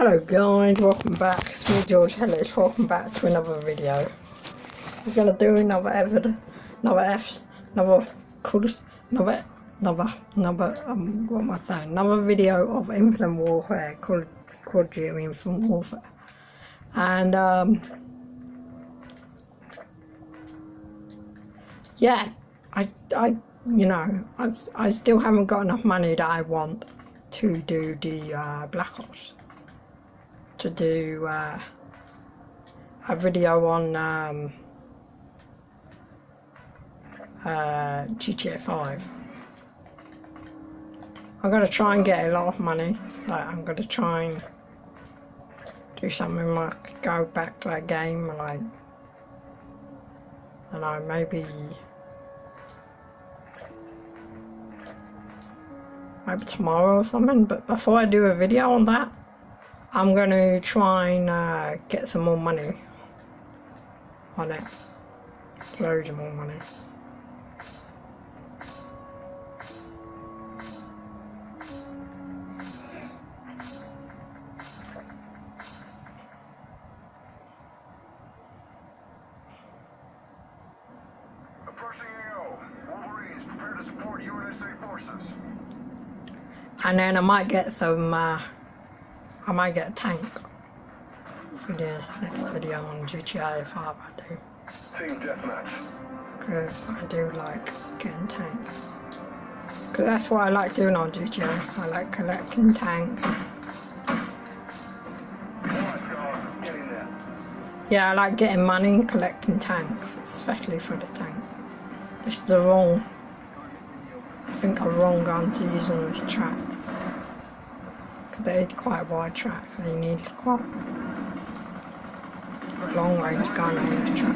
Hello guys, welcome back. It's me George Ellis, welcome back to another video. We're gonna do another video of Infinite Warfare, called Duty Infinite Warfare. And yeah, I still haven't got enough money that I want to do the Black Ops, to do a video on GTA 5. I'm gonna try and get a lot of money. Like, I'm gonna try and do something like go back to that game, like, I don't know, maybe tomorrow or something. But before I do a video on that, I'm gonna try and get some more money on it. Loads of more money. Approaching AO. Wolverines, prepare to support USA forces. And then I might get some, I might get a tank for the next video on GTA 5, I do. Team deathmatch. Because I do like getting tanks. Because that's what I like doing on GTA. I like collecting tanks. Getting there. Yeah, I like getting money and collecting tanks, especially for the tank. It's the wrong, I think a wrong gun to use on this track. Because it's quite a wide track, so you need quite a long range gun on this track.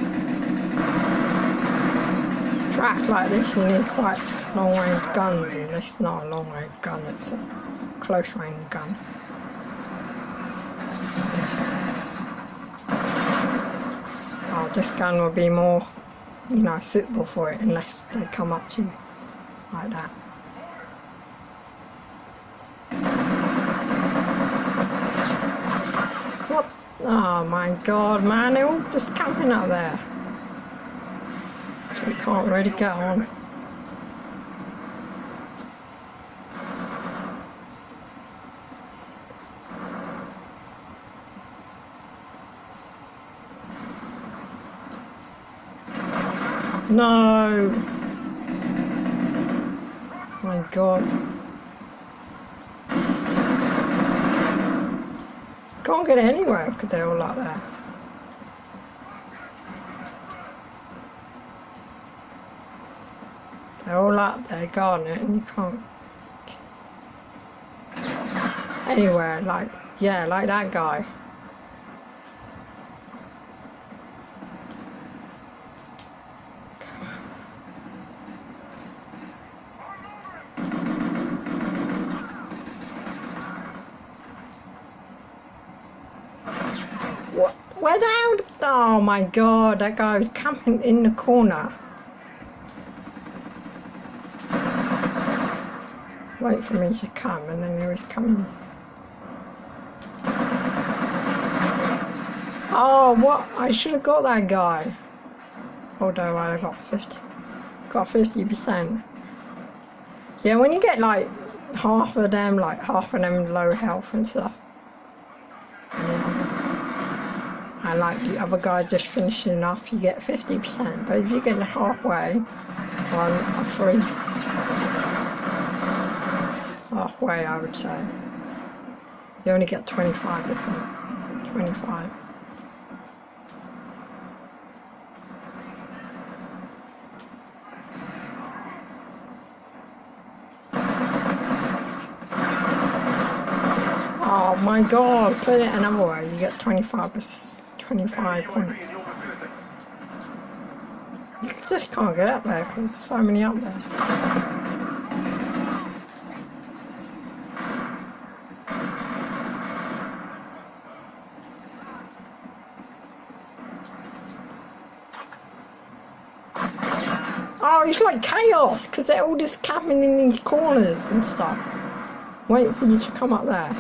Tracks like this, you need quite long range guns, and this is not a long range gun, it's a close range gun. This gun will be more, suitable for it, unless they come up to you like that. What? Oh my god, man, they're all just camping up there. So we can't really get on. No! Oh my god. Can't get anywhere because they're all up there. They're all up there guarding it, and you can't anywhere, like, yeah, like that guy. What? Where the hell? Oh my god, that guy was camping in the corner. Wait for me to come, and then he was coming. Oh, what? I should have got that guy. Although I got 50%. Yeah, when you get like half of them low health and stuff. And like the other guy just finishing off, you get 50%. But if you get halfway on a free, halfway I would say, you only get 25%. 25. Oh my god, put it another way, you get 25%, 25 points. You just can't get up there because there's so many up there. Oh, it's like chaos because they're all just camping in these corners and stuff. Wait for you to come up there.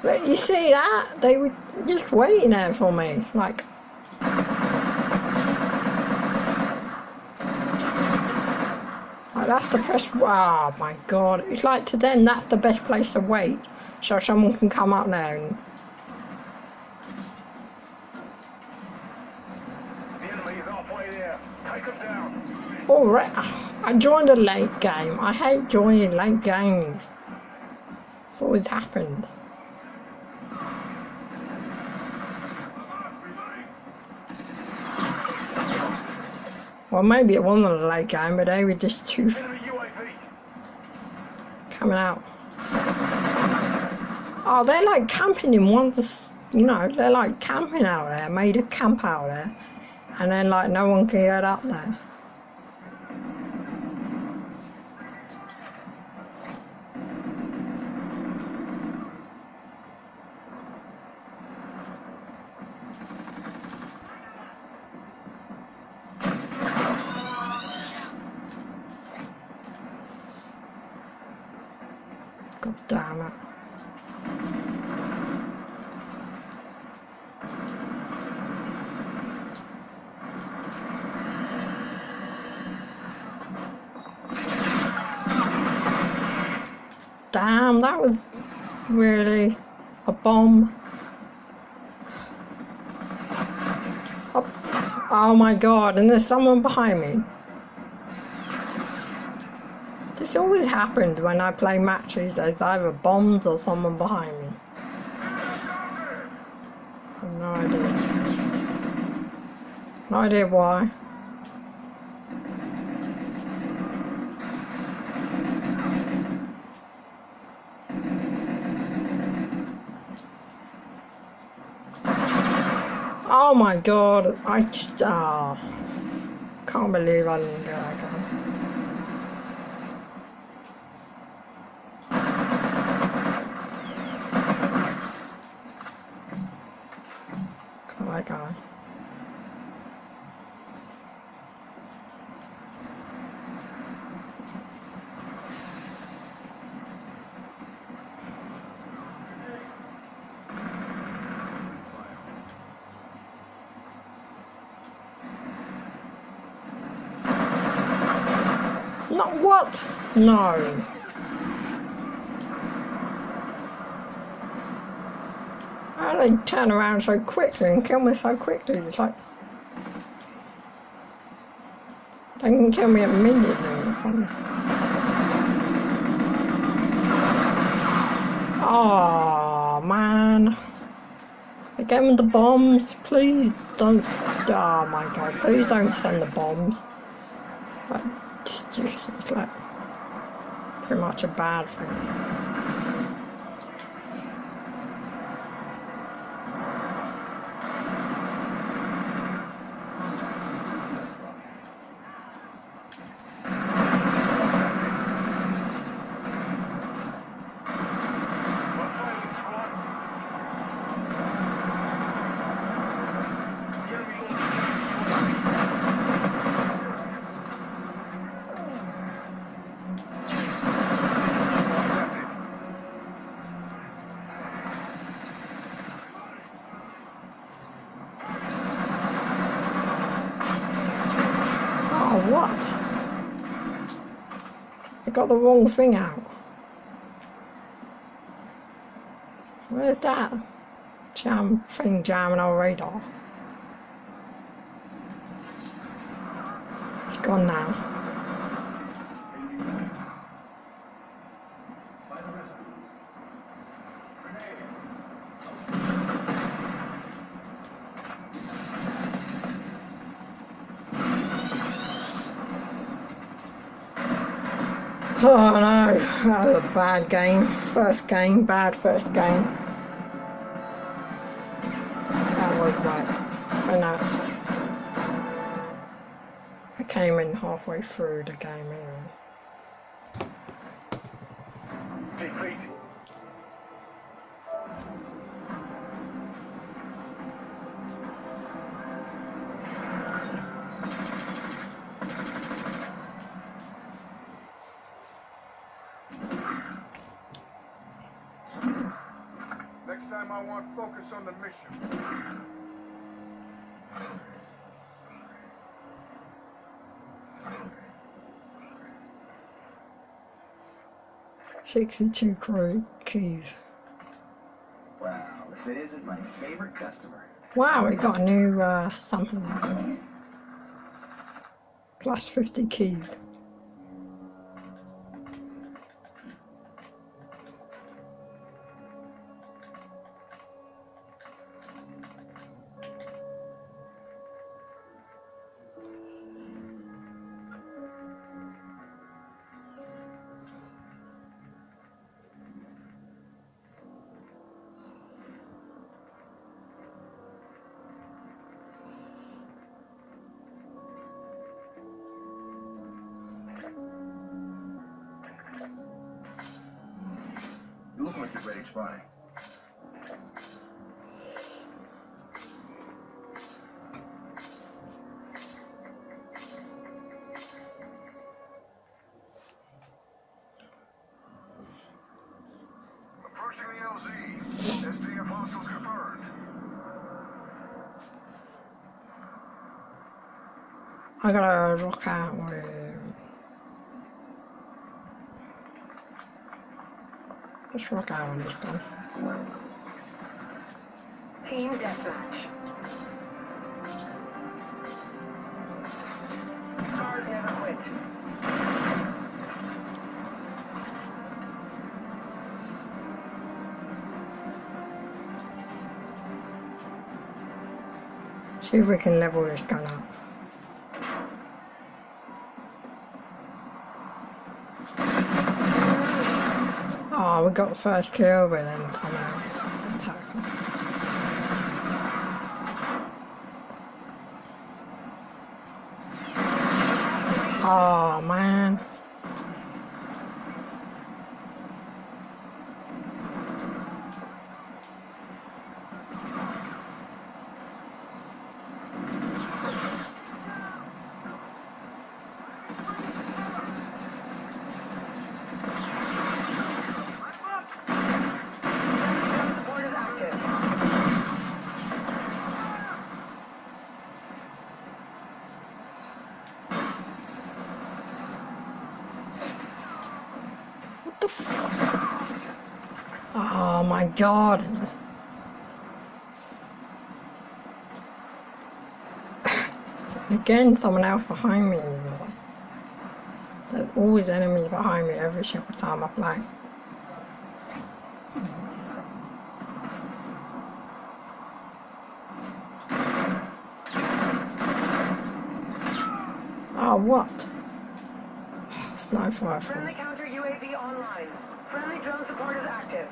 But you see that? They were just waiting there for me. Like, that's the best. Oh my god. It's like to them, that's the best place to wait. So someone can come up there and. The enemy is halfway there. Take them down. Alright. I joined a late game. I hate joining late games. It's always happened. Well, maybe it wasn't a late game, but they were just too Enemy UAV. coming out. Oh, they're like camping in one of the, you know, they're like camping out there, made a camp out there, and then like no one can get up there. God damn it. Damn, that was really a bomb. Oh my god, and there's someone behind me. This always happens when I play matches, there's either bombs or someone behind me. I have no idea. No idea why. Oh my god, can't believe I didn't get that guy. Got that guy. Not what? No. How do they turn around so quickly and kill me so quickly? It's like they can kill me immediately or something. Oh man. I gave them the bombs. Please don't. Oh my god. Please don't send the bombs. It's like pretty much a bad thing. What? I got the wrong thing out. Where's that? Jamming our radar. It's gone now. Oh no, that was a bad game. Bad first game. That was right. Finance. I came in halfway through the game anyway. Defeat. Next time I want focus on the mission. 62 crew keys. Wow, if it isn't my favorite customer. Wow, we got a new something. Plus 50 keys. You look like you're ready to buy. Approaching the LZ. SDF hostiles confirmed. I gotta rock out with. Let's rock out on this one. Team deathmatch. Stars never quit. See if we can level this gun up. Oh, we got the first kill, but then someone else attacked us. Oh man. Support is active. What the Oh my god. Again, someone else behind me. Really. There's always enemies behind me every single time I play. Oh, what? Sniper rifle. Friendly counter UAV online. Friendly drone support is active.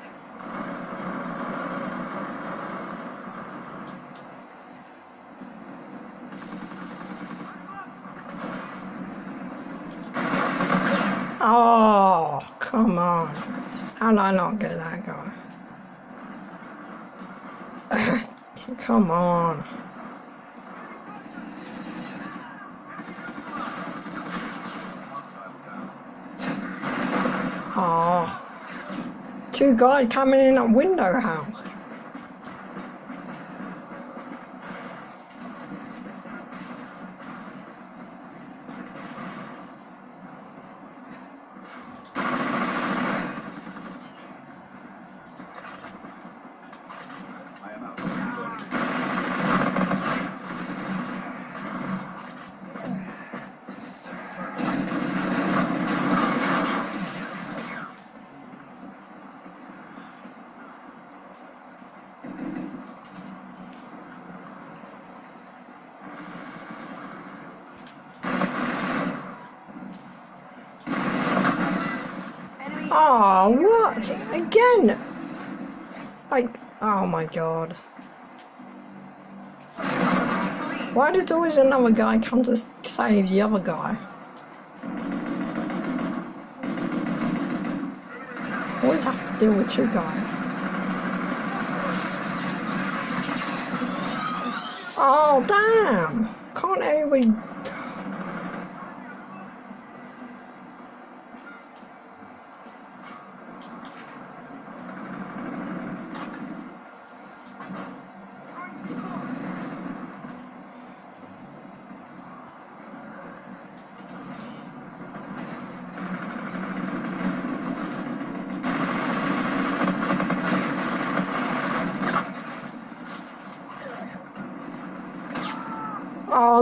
Oh, come on. How did I not get that guy? Come on. Oh. Two guys coming in that window house. I am out. Enemy. Oh, what? Again? Like, oh my god. Why does always another guy come to save the other guy? Always have to deal with two guys. Oh, damn! Can't anybody...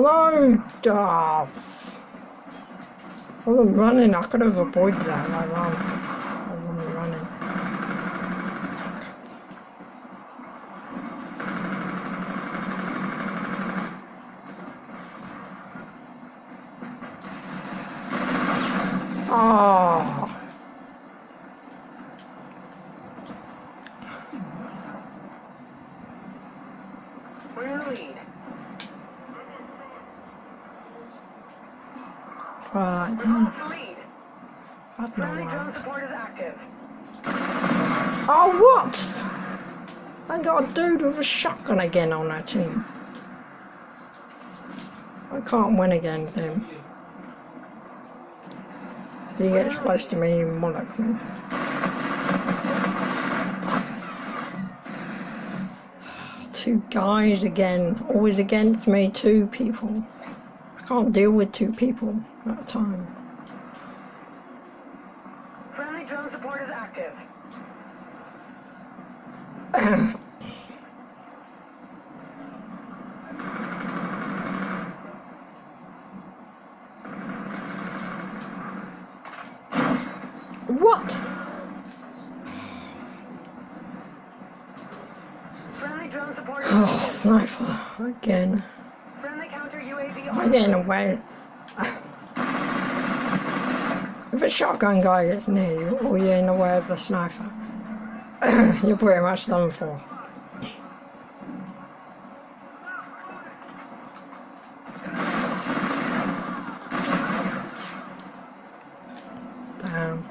no! Oh, I wasn't running, I could have avoided that. I wasn't running. Oh. We're in the lead. Right, We've lost the lead. I don't Friendly know drone why. support is active. Oh, what? I got a dude with a shotgun again on that team. I can't win against him. He gets close to me, he mullock me. Two guys again, always against me, two people. I can't deal with two people at a time. Friendly drone support is active. What? Friendly drone support is Oh, active. sniper, again. Friendly counter UAV If I on. get in the way, if a shotgun guy gets near you, or you're in the way of the sniper, you're pretty much done for. Damn.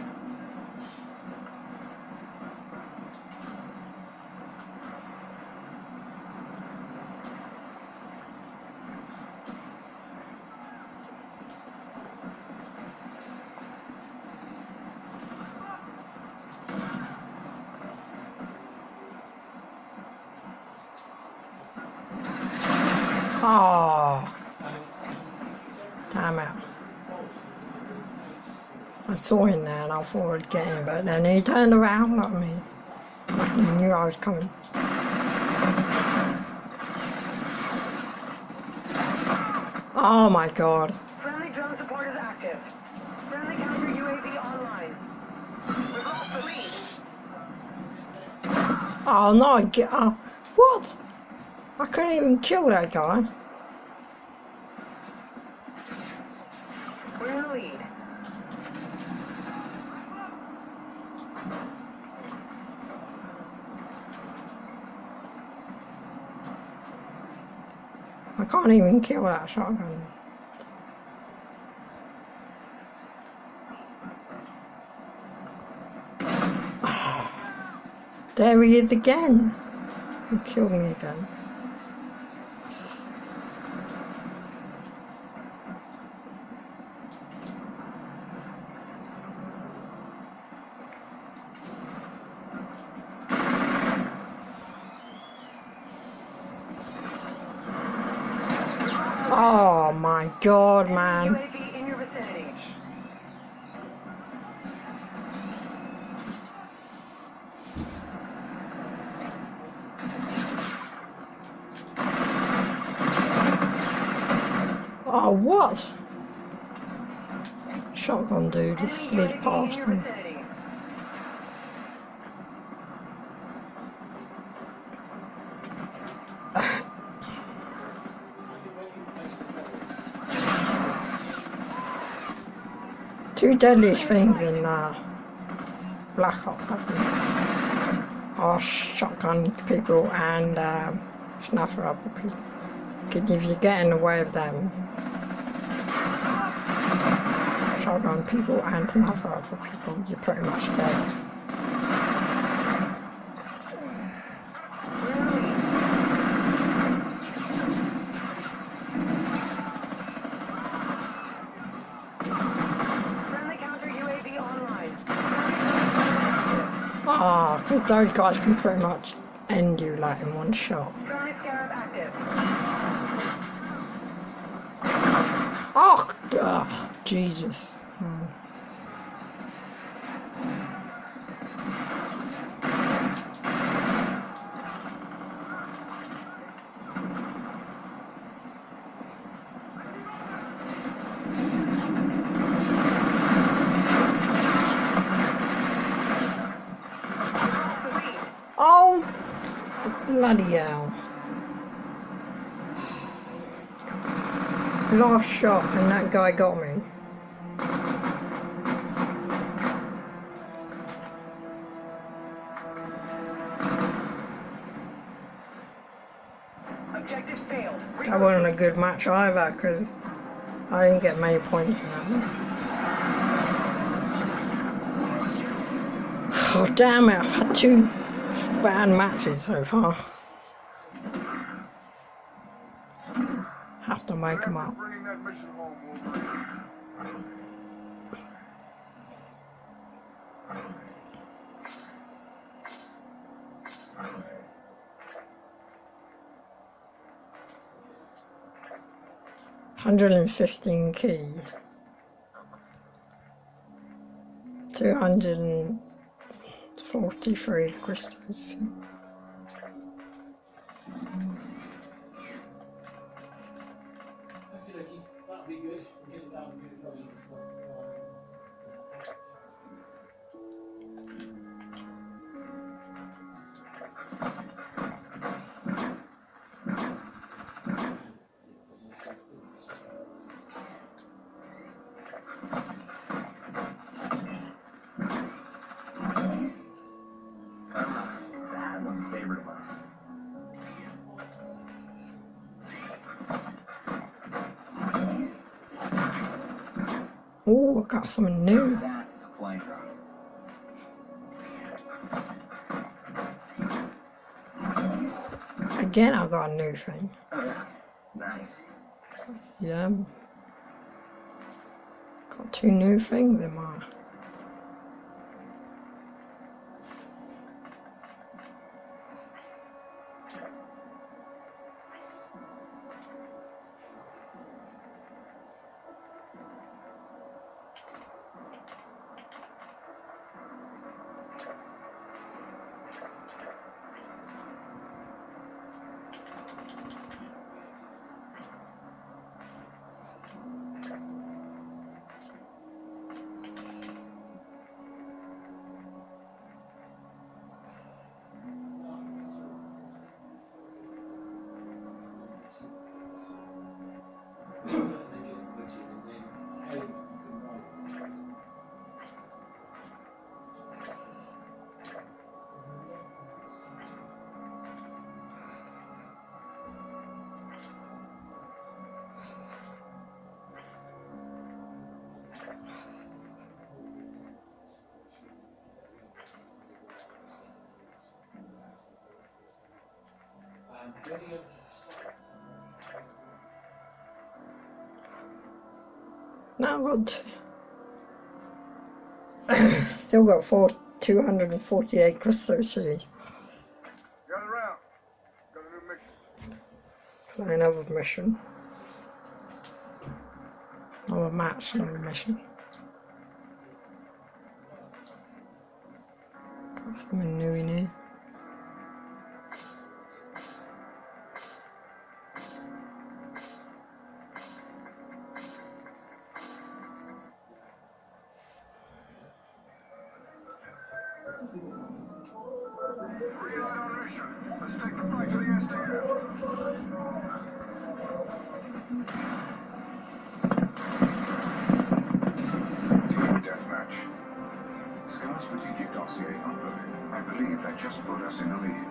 Oh, damn it. I saw him there and I thought I'd get him, but then he turned around at me. Like he knew I was coming. Oh my god. Friendly drone support is active. Friendly counter UAV online. We've lost the lead. Oh no, what? I couldn't even kill that guy. We're in the lead. I can't even kill that shotgun. There he is again. He killed me again. Oh my god, man. UAV in your vicinity. Oh, what? Shotgun dude just Enemy slid UAV in past your him. vicinity. Two deadliest things in Black Ops, I think, are shotgun people and sniper rifle people. Because if you get in the way of them, shotgun people and sniper rifle people, you're pretty much dead. We're in the lead. Friendly counter UAV online. Ah, because those guys can pretty much end you like in one shot. Friendly Scarab active. Oh, Jesus, man. Bloody hell. Last shot and that guy got me. Objective failed. That wasn't a good match either because I didn't get many points from that one. Oh damn it, I've had 2 bad matches so far. Have to make them up. Bringing that mission home, Wolverine. 115 keys. 243 crystals. That'd be good. We'll get it down and get it running and stuff. That one's a favorite of mine. Oh, I got something new. That's a supply drop. Again, I got a new thing. Nice. Yeah. Got 2 new things in my. Now I've got still got 248 crystal seeds. Gather round. Got a new mission. Play another mission. Another match, another mission. Got something new in here. Reload on mission. Let's take the fight to the SDF. Team deathmatch. Scar strategic dossier unloaded. I believe that just put us in the lead.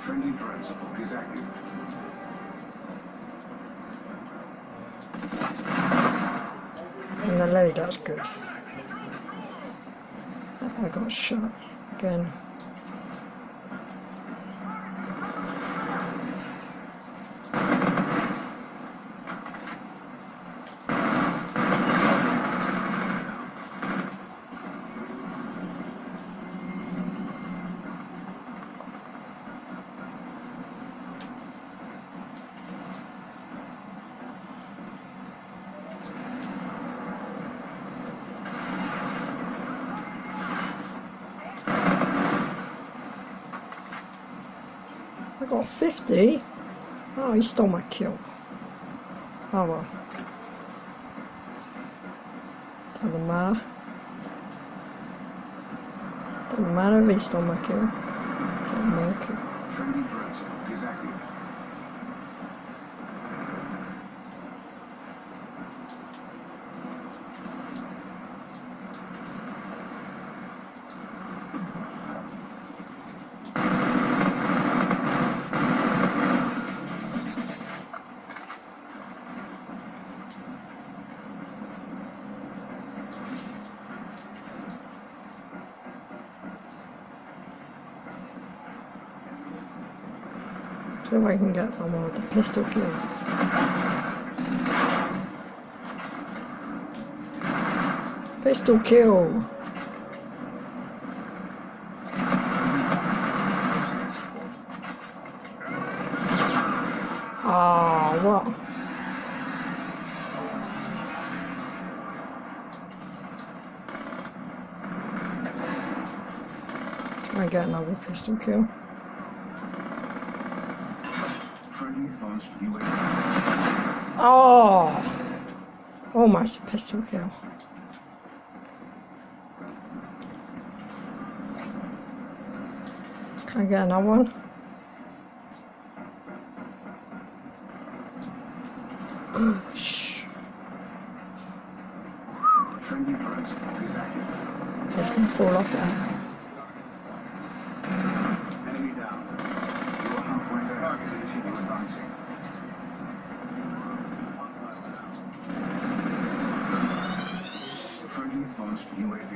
Friendly drone support is active. In the lead, that's good. I got shot again. I got 50. Oh, he stole my kill. Oh well. Doesn't matter. Doesn't matter if he stole my kill. Get more kill. Friendly drone support is active. See if I can get someone with a pistol kill. Pistol kill! Ah, what? So I get another pistol kill. Friendly advanced UAV. Oh! Almost a pistol kill. Can I get another one? Shh. Friendly drone support is active. It's gonna fall off there. Enemy down. You are halfway there. Continue advancing. Friendly advanced UAV.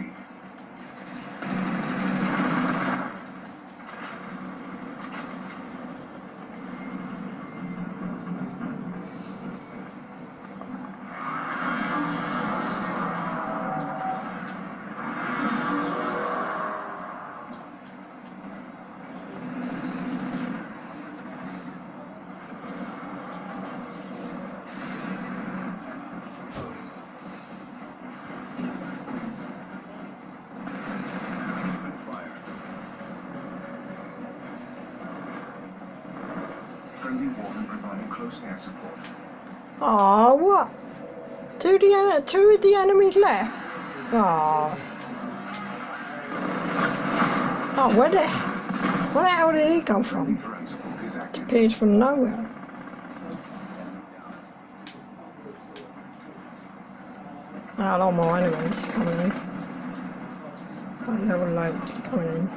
Friendly warden providing close air support. Oh, what? Two of the enemies left. Oh. Oh, where the hell did he come from? Drone support is active. Appeared from nowhere. A lot more enemies coming in. A little late coming in.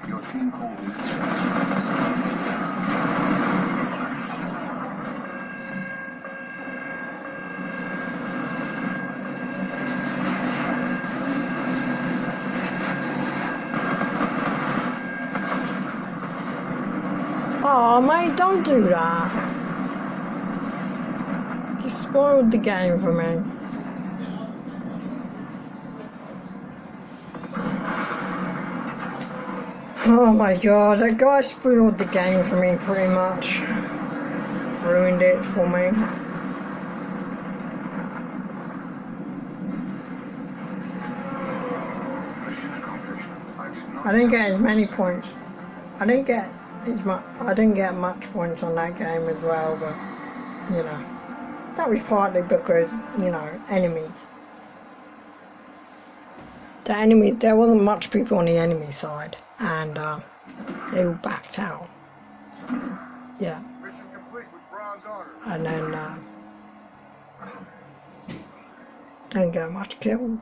Your team called is Oh, mate, don't do that. You spoiled the game for me. Oh my god, that guy spoiled the game for me pretty much. Ruined it for me. mission accomplished. I didn't get as many points. I didn't get much points on that game as well, but you know, that was partly because, you know, enemies. There wasn't much people on the enemy side, and they all backed out. Yeah. Mission complete with bronze honor. And then didn't get much killed.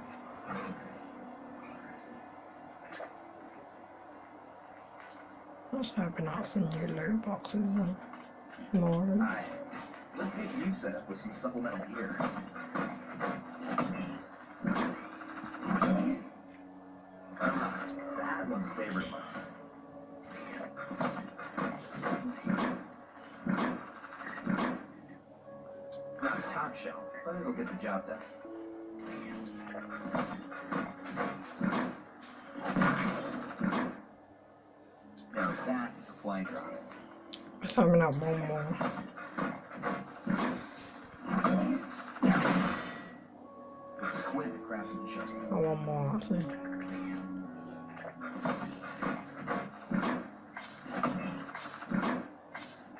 Let's open up some new loot boxes and more loot. Hi. Let's get you set up with some supplemental gear. That one's a favorite of mine. Not top shelf, but it'll get the job done. Now that's a supply drop. Let's open up one more. Oh, one more actually.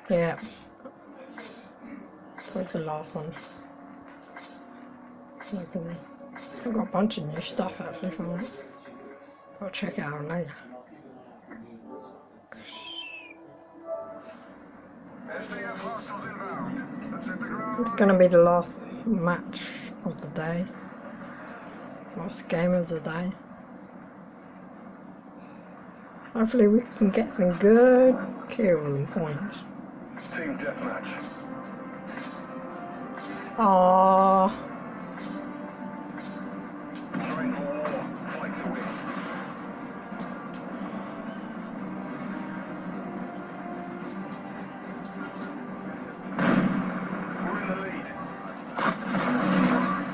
Yeah. Where's the last one? Opening. I've got a bunch of new stuff actually from it. I'll check it out later. SDF hostiles inbound. Let's hit the ground. It's gonna be the last match of the day. Last game of the day. Hopefully we can get some good kill points. Team deathmatch. Aww. Train for war. Fight to win. We're in the lead.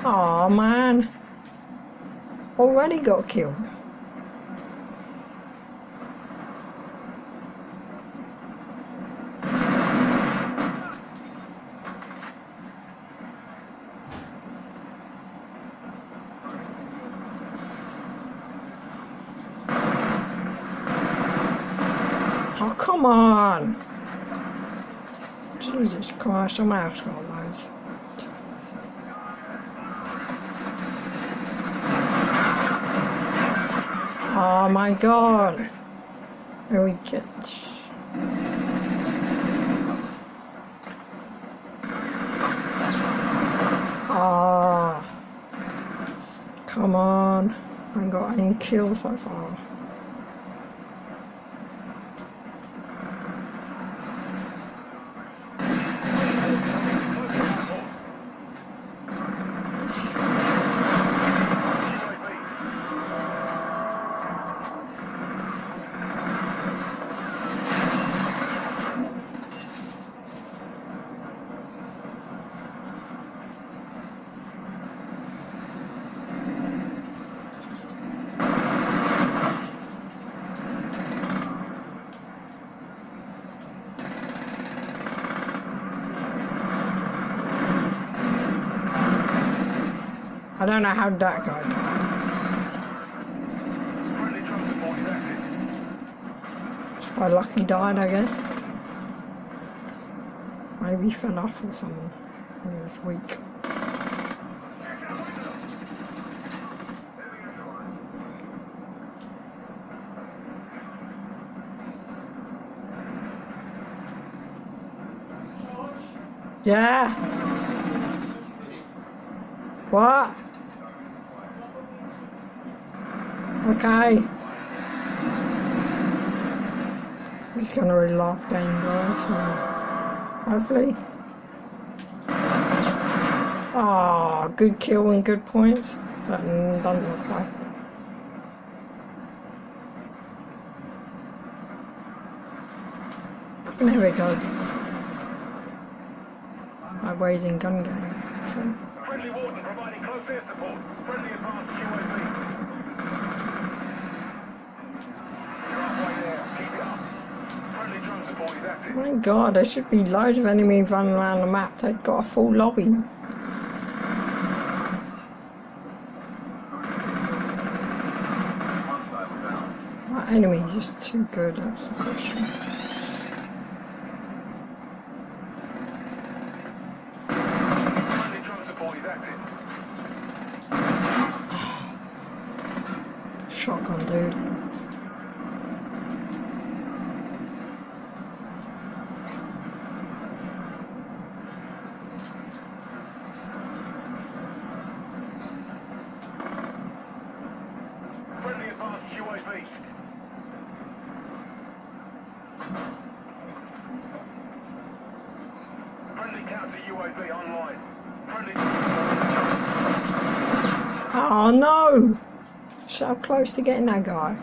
Aw, man. Already got killed. Oh, come on. Jesus Christ, someone else got those. Oh my God. Here we get. Ah. Come on. I haven't got any kills so far. I don't know how that guy died. Friendly drone support is active. Just by luck he died, I guess. Maybe he fell off or something. And he was weak. Yeah. What? Okay. It's gonna really last game, guys. So hopefully. Ah, good kill and good points. That doesn't look like it. There we go. Highways in gun game. Friendly warden providing close air support. Friendly advanced UAV. You're halfway there. Keep it up. Friendly drone support is active. My God, there should be loads of enemies running around the map. They've got a full lobby. My enemy is just too good, that's the question. Friendly drone support is active. Shotgun, dude. Friendly advanced UAV. Friendly counter UAV online. Friendly. Oh no! So close to getting that guy.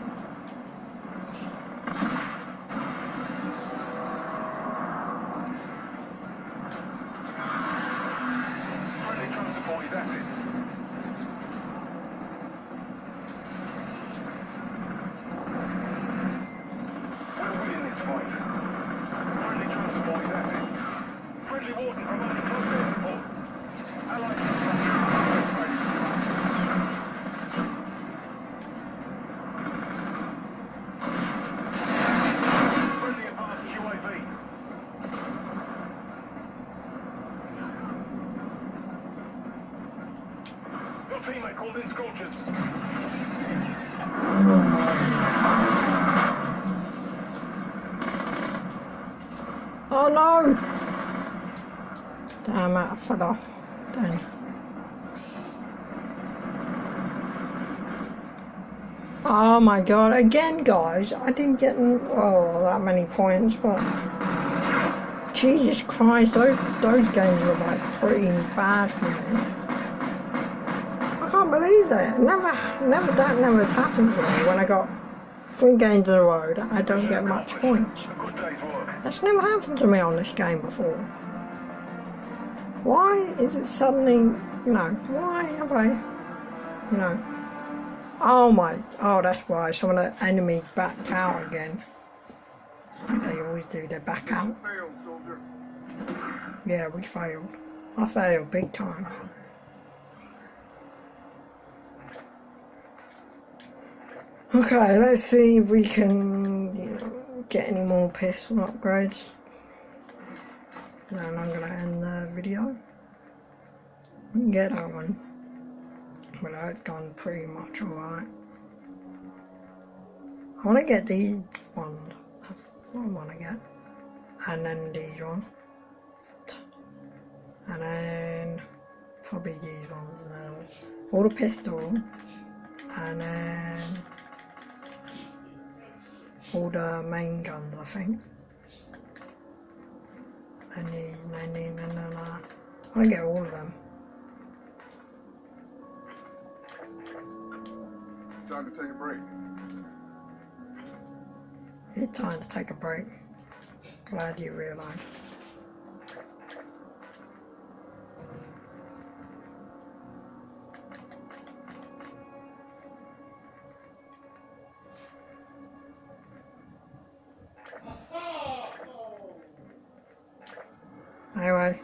Friendly drone support is active. We're winning this fight. Friendly drone support is active. Friendly warden providing close air support. Allied holding scorches. Oh no! Damn it, I fell off. Then. Oh my god, again guys, I didn't get that many points, but Jesus Christ, those games were like pretty bad for me. I can't believe that. That never happened to me when I got 3 games in a row that I don't get much points. A good day's work. That's never happened to me on this game before. Why is it suddenly, why have I, oh that's why, some of the enemies backed out again. Like they always do, they back out. Failed, soldier. Yeah, we failed. I failed big time. Okay, let's see if we can, get any more pistol upgrades. Then I'm gonna end the video. We can get that one. But that's gone pretty much alright. I wanna get these ones. That's what I wanna get. And then these ones. And then probably these ones now. All the pistol. And then all the main guns, I think. I want to get all of them. Time to take a break. It's time to take a break. Glad you realised. Anyway,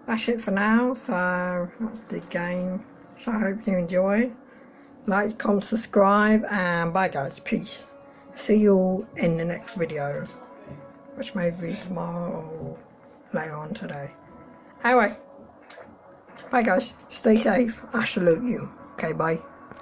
that's it for now. So that's the game. So I hope you enjoyed. Like, comment, subscribe, and bye guys. Peace. See you all in the next video, which may be tomorrow or later on today. Anyway, bye guys. Stay safe. I salute you. Okay, bye.